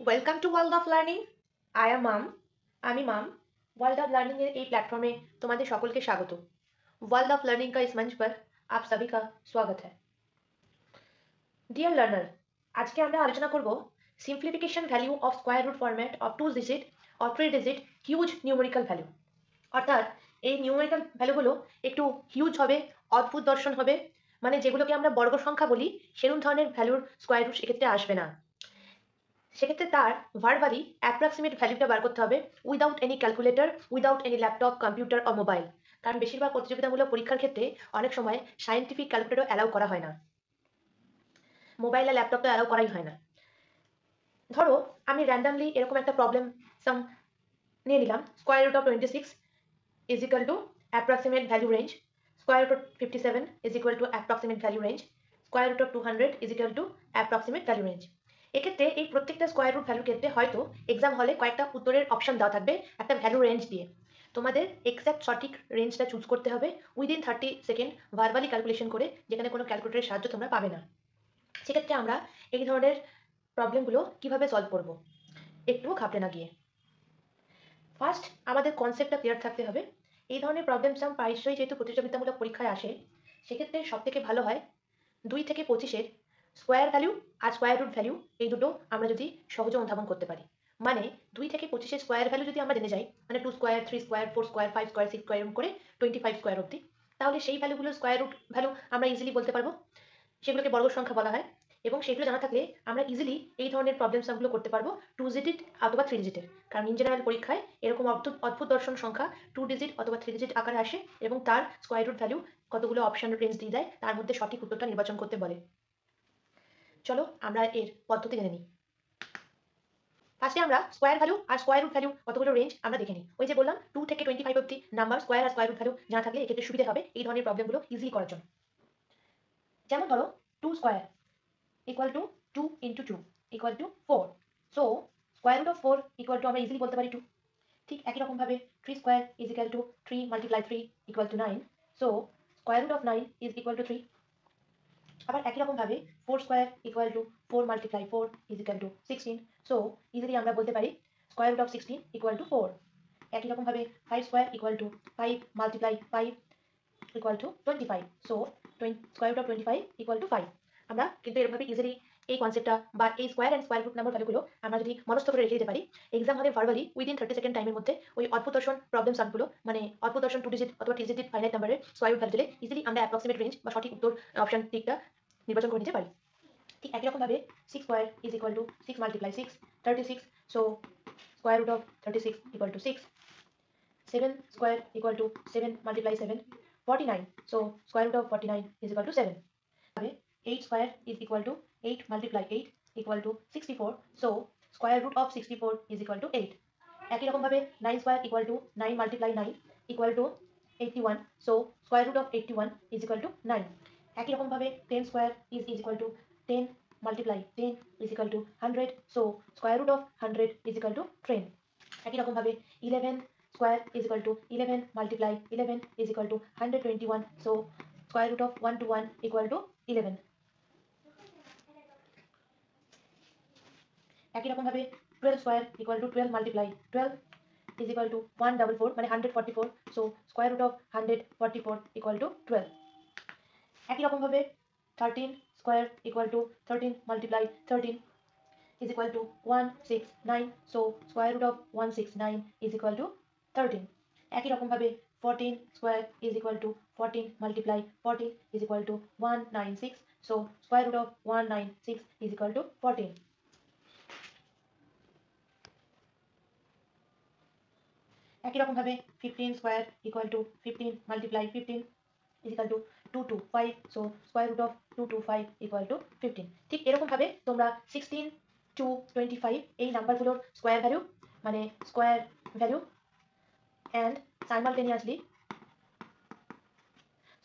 Welcome to world of learning. I am mum. আমি mum. World of learning এর এই প্ল্যাটফর্মে তোমাদের সকলকে স্বাগত। वर्ल्ड ऑफ लर्निंग का इस मंच पर आप सभी का स्वागत है। ডিয়ার লার্নার, আজকে আমরা আলোচনা করব simplification value of square root format of 2 digit or 3 digit huge numerical value. অর্থাৎ এই নিউমেরিক্যাল ভ্যালুগুলো একটু হিউজ হবে, অদ্ভুত দর্শন হবে, মানে যেগুলোকে আমরা বর্গ সংখ্যা বলি সেরকম ধরনের ভ্যালুর স্কোয়ার রুট সেক্ষেত্রে আসবে না। সেক্ষেত্রে তার ভার্বালি অ্যাপ্রক্সিমেট ভ্যালুটা বার করতে হবে without any calculator, without any laptop, computer or mobile. কারণ বেশিরভাগ প্রতিযোগিতামূলক পরীক্ষার ক্ষেত্রে অনেক সময় সায়েন্টিফিক ক্যালকুলেটর অ্যালাউ করা হয় না, মোবাইল আর ল্যাপটপ তো অ্যালাউ করাই হয় না। ধরো আমি র্যান্ডামলি এরকম একটা প্রবলেম সাম নিয়ে নিলাম, square root of 26 is equal to approximate value range, square root of 57 is equal to approximate value range, square root of 200 is equal to approximate value range. এক্ষেত্রে এই প্রত্যেকটা স্কোয়ার রুট ভ্যালুর ক্ষেত্রে হয়তো exam হলে কয়েকটা উত্তরের অপশন দেওয়া থাকবে একটা ভ্যালু রেঞ্জ দিয়ে। তোমাদের এক্স্যাক্ট সঠিক রেঞ্জটা চুজ করতে হবে উইদিন 30 সেকেন্ড ভার্বালি ক্যালকুলেশন করে, যেখানে কোনো ক্যালকুলেটরের সাহায্য তোমরা পাবে না। সেক্ষেত্রে আমরা এই ধরনের প্রবলেমগুলো কিভাবে সলভ করব একটু ঘাবড়ে না গিয়ে। ফার্স্ট আমাদের কনসেপ্টটা ক্লিয়ার থাকতে হবে। এই ধরনের প্রবলেম সাম প্রায়শই যেহেতু প্রতিযোগিতামূলক পরীক্ষায় আসে, সেক্ষেত্রে সবথেকে ভালো হয় 2 থেকে 25-এর স্কোয়ার ভ্যালু আর স্কোয়ার রুট ভ্যালু এই দুটো আমরা যদি সহজে অনুধাবন করতে পারি। মানে 2 থেকে 25-এর স্কোয়ার ভ্যালু যদি আমরা জেনে যাই, মানে 2 square, 3 square, 4 square, 5 square, 6 square এরকম করে 25 স্কোয়ার অব্দি, তাহলে সেই ভ্যালুগুলোর স্কোয়ার রুট ভ্যালু আমরা ইজিলি বলতে পারবো। সেগুলোকে বর্গ সংখ্যা বলা হয়। এবং সেগুলো জানা থাকলে আমরা ইজিলি এই ধরনের প্রবলেম সলভগুলো করতে পারবো 2 ডিজিট অথবা 3 ডিজিটের। কারণ ইন জেনারেল পরীক্ষায় এরকম অদ্ভুত অদ্ভুত দর্শন সংখ্যা 2 ডিজিট অথবা 3 ডিজিট আকারে আসে এবং তার স্কোয়ার রুট ভ্যালু কতগুলো অপশন রেঞ্জ দিয়ে দেয়, তার মধ্যে সঠিক উত্তরটা নির্বাচন করতে বলে। চলো আমরা এর পদ্ধতি জেনে নিই। ফার্স্টে আমরা স্কোয়ার ভ্যালু আর স্কোয়ার রুট ভ্যালু কতগুলো রেঞ্জ আমরা দেখে নিই। ওই যে বললাম 2 থেকে 25 অব্দি নাম্বার স্কোয়ার আর স্কোয়ার রুট ভ্যালু জানা থাকলে এক্ষেত্রে সুবিধা হবে এই ধরনের প্রবলেমগুলো ইজিলি করার জন্য। যেমন ধরো 2 square equal to 2 into 2 equal to 4. So square root of 4 equal to আমরা ইজিলি বলতে পারি 2। ঠিক একই রকম ভাবে 3 square is equal to 3 multiply 3 equal to 9. So square root of 9 is equal to 3. আবার একই রকম ভাবে 4 square equal to 4 multiply 4 is equal to 16. So easily আমরা বলতে পারি square root of 16 equal to 4. একই রকম ভাবে 5 square equal to 5 multiply 5 equal to 25. So square root of 25 equal to 5. আমরা কিন্তু এরকমভাবে ইজিলি এই কনসেপ্টটা বা এই square and square root number ভ্যালুগুলো আমরা যদি মনস্থ করে রেখে দিতে পারি, এক্সাম হলে ভার্বালি উইদিন 30 সেকেন্ড টাইমের মধ্যে ওই অদ্ভুত দর্শন প্রবলেম সলভগুলো, মানে অদ্ভুত দর্শন 2 ডিজিট অথবা 3 ডিজিট ফাইনাইট নাম্বারের স্কোয়ার রুট ভ্যালু দিলে ইজিলি আমরা অ্যাপ্রক্সিমেট রেঞ্জ বা সঠিক উত্তর অপশন টিকটা নির্বাচন করে নিতে পারি। ঠিক একই রকমভাবে 6 square is equal to 6 multiply 6 36। So square root of 36 equal to 6। 7 square equal to 7 multiply 7 49. So square root of 49 is equal to 7. 8 square is equal to 8 multiply 8 equal to 64. So square root of 64 is equal to 8. একই রকম ভাবে 9 square equal to 9 multiply 9 equal to 81. So square root of 81 is equal to 9. একই রকম ভাবে 10 square is equal to 10 multiply 10 is equal to 100. So square root of 100 is equal to 10. একই রকম ভাবে 11 square is equal to 11 multiply 11 is equal to 121. So square root of 1 to 1 equal to 11. একই রকম ভাবে 12 square equal to 12 multiply 12 is equal to 144 মানে 144. So square root of 144 equal to 12. একই রকম ভাবে 13 square equal to 13 multiply 13 is equal to 169. So square root of 169 is equal to 13. একই রকম ভাবে 14 square is equal to 14 multiply 14 is equal to 196. So square root of 196 is equal to 14. একই রকম ভাবে 15 square equal to 15 multiply 15 is equal to 225. So square root of 225 equal to 15. ঠিক এরকম ভাবে তোমরা 16 to 25 এই নাম্বারগুলোর স্কোয়ার ভ্যালু, মানে square value and simultaneously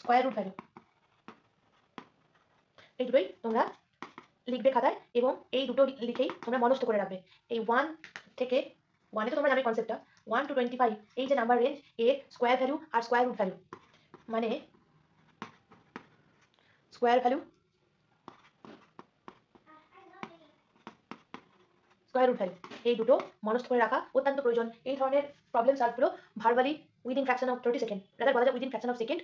square root value, এই দুটোই তোমরা লিখবে খাতায় এবং এই দুটো লিখেই তোমরা মনস্থ করে রাখবে। এই 1 থেকে 1 তো তোমরা জানোই কনসেপ্টটা, 1 to 25 এই যে নাম্বার রেঞ্জ এর স্কোয়ার ভ্যালু আর স্কোয়ার রুট ভ্যালু, মানে square value square root value, এই দুটো মনস্থ করে রাখা অত্যন্ত প্রয়োজন। এই ধরনের প্রবলেম সলভগুলো verbally within fraction of 30 second, rather বলা যায় উইদিন ফ্র্যাকশন অফ সেকেন্ড,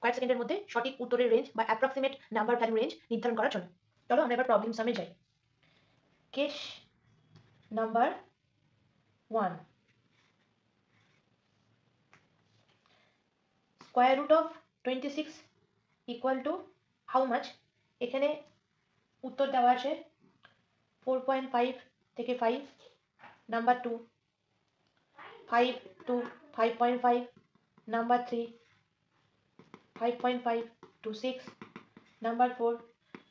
কয়েক সেকেন্ডের মধ্যে সঠিক উত্তরের রেঞ্জ বা অ্যাপ্রক্সিমেট নাম্বার ভ্যালু রেঞ্জ নির্ধারণ করার জন্য। চলো আমরা এবার প্রবলেম সামে যাই। Case number 1, square root of 26 equal to how much? এখানে উত্তর দেওয়া আছে 4.5 থেকে 5, number 2 5 to 5.5, number 3 5.5 to 6, number 4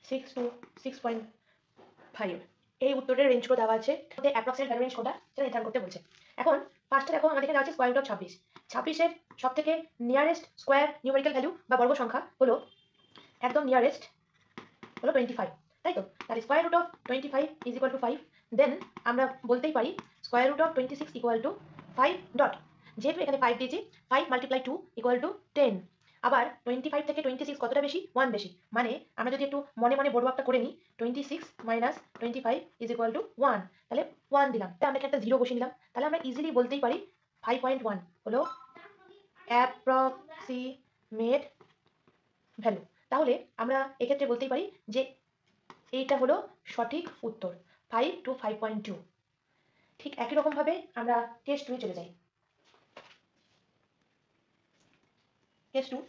6 to 6.5। এই উত্তরের রেঞ্জগুলো দেওয়া আছে, অ্যাপ্রক্সিমেট ভ্যালু রেঞ্জ কোনটা সেটা নির্ধারণ করতে বলছে। এখন ফার্স্টে দেখো আমাদের এখানে আছে স্কয়ার রুট অফ 26। 26 এর সব থেকে নিয়ারেস্ট স্কয়ার নিউমেরিক্যাল ভ্যালু বা বর্গ সংখ্যা হলো, একদম নিয়ারেস্ট হলো 25, তাই তো? তাহলে square root of 25 is equal to 5। Then আমরা বলতেই পারি square root of 26 equal to 5 dot, যেহেতু এখানে 5 দিয়েছি 5 মাল্টিপ্লাই 2 ইকুয়াল টু 10। আবার 25 থেকে 26 কতটা বেশি? 1 বেশি। মানে আমরা যদি একটু মনে মনে বড় একটা করে নিই, 26 মাইনাস 25 ইজ ইকুয়াল টু 1, তাহলে 1 দিলাম, তাহলে আমরা একটা 0 বসিয়ে নিলাম। তাহলে আমরা ইজিলি বলতেই পারি 5.1 হলো অ্যাপ্রক্সিমেট ভ্যালু। তাহলে আমরা এক্ষেত্রে বলতেই পারি যে এইটা হলো সঠিক উত্তর, 5 to 5.2। ঠিক একই রকমভাবে আমরা কেস 2 চলে যাই। কেস 2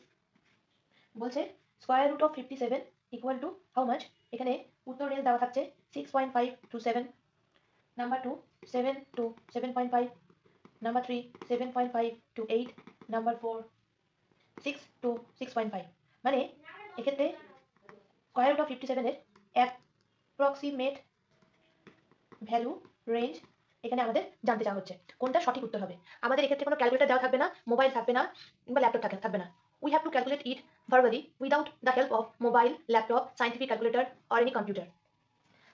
বলছে square root of 57 equal to how much? এখানে উত্তর রেঞ্জ দেওয়া থাকছে 6.5 to 7, number 2 7 to 7.5, number 3 7.5 to 8, number 4 6 to 6.5। মানে এক্ষেত্রে স্কয়ার রুট অফ 57 এর অ্যাপ্রক্সিমেট ভ্যালু রেঞ্জ এখানে আমাদের জানতে চাওয়া হচ্ছে, কোনটা সঠিক উত্তর হবে। আমাদের এক্ষেত্রে কোনো ক্যালকুলেটর দেওয়া থাকবে না, মোবাইল থাকবে না, কিংবা ল্যাপটপ থাকবে না। We have to calculate it verbally without the help of mobile, laptop, scientific calculator or any computer.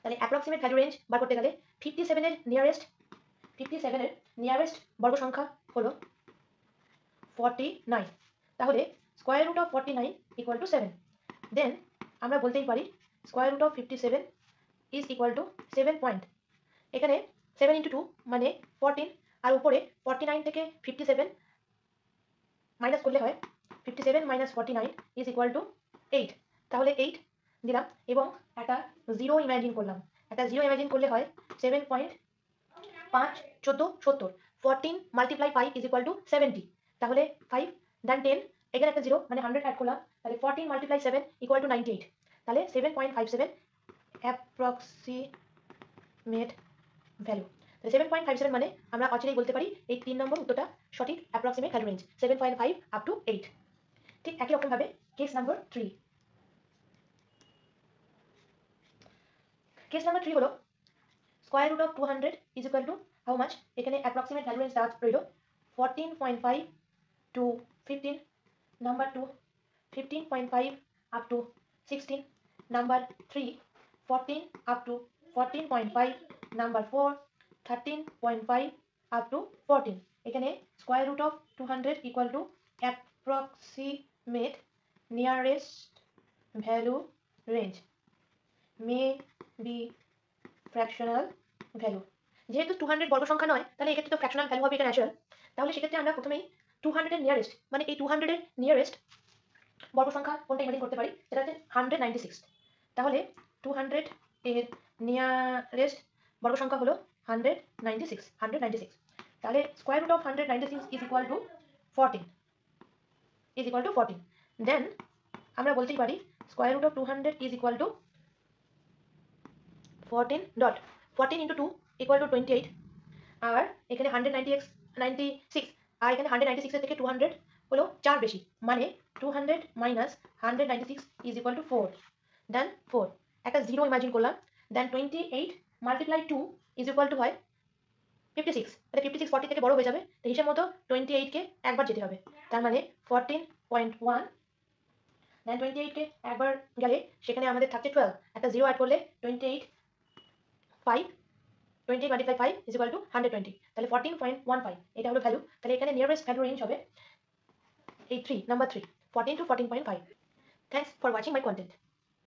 তাহলে অ্যাপ্রক্সিমেট ভ্যালু রেঞ্জ বার করতে গেলে 57 এর নিয়ারেস্ট বর্গ সংখ্যা হলো 49। তাহলে square root of 49 equal to 7। Then আমরা বলতেই পারি square root of 57 is equal to 7 point, এখানে 7 ইন্টু 2 মানে 14, আর উপরে 49 থেকে 57 মাইনাস করলে হয় 57 মাইনাস 49 ইজ ইকুয়াল টু 8। তাহলে 8 দিলাম এবং একটা জিরো ইমাজিন করলাম। একটা জিরো ইমাজিন করলে হয় 7.5 14 70, 14 মাল্টিপ্লাই 5 ইজ ইকুয়াল টু 70। তাহলে 5 দেন 10, এখানে একটা জিরো মানে 100 অ্যাড করলাম, তাহলে 14 মাল্টিপ্লাই 7 ইকুয়াল টু 98। তাহলে 7.57 অ্যাপ্রক্সিমেট ভ্যালু। 7.57 মানে আমরা অচিরেই বলতে পারি এই 3 নম্বর উত্তরটা সঠিক approximate value range 7.5 up to 8। ঠিক একই রকম ভাবে কেস নাম্বার 3। কেস নাম্বার 3 হলো square root of 200 is equal to how much? এখানে অ্যাপ্রক্সিমেট ভ্যালু রেঞ্জ দেওয়া রইল 14.5 to 15, number 2 15.5 up to 16, number 3 14 up to 14.5, number 4 13.5 up to 14। এখানে square root of 200 equal to approximate nearest value range may be fractional value. যেহেতু 200 বর্গ সংখ্যা নয়, তাহলে এক্ষেত্রে তো ফ্র্যাকশনাল ভ্যালু হবে, এটা ন্যাচারাল। তাহলে সেক্ষেত্রে আমরা প্রথমেই 200 এর নিয়ারেস্ট, মানে এই 200 এর নিয়ারেস্ট বর্গ সংখ্যা কোনটা ইমাজিন করতে পারি, সেটা হচ্ছে 196। তাহলে 200 এর নিয়ারেস্ট বর্গ সংখ্যা হলো 196। তাহলে square root of 196 is equal to 14। Then আমরা বলতেই পারি square root of 200 is equal to 14 dot 14 into 2 equal to 28। আর এখানে 196, আর এখানে 196 এর থেকে 200 হলো 4 বেশি, মানে 200 মাইনাস 196 ইজ ইকুয়াল টু 4। দেন 4 একটা জিরো ইমাজিন করলাম, দেন 28 মাল্টিপ্লাই 2 ইজ ইকুয়াল টু হয় 56। তাহলে 56 40 থেকে বড় হয়ে যাবে, তো হিসেব মতো 28 কে একবার যেতে হবে, তার মানে 14.1। দেন 28 কে একবার গেলে সেখানে আমাদের থাকছে 12, একটা জিরো অ্যাড করলে 28 5 28 মাল্টিপ্লাই 5 ইজ ইকুয়াল টু 120, তাহলে 14.15 এটা হলো ভ্যালু। তাহলে এখানে নিয়ারেস্ট ভ্যালু রেঞ্জ হবে এই 3 number 3 14 to 14.5। Thanks for watching my content.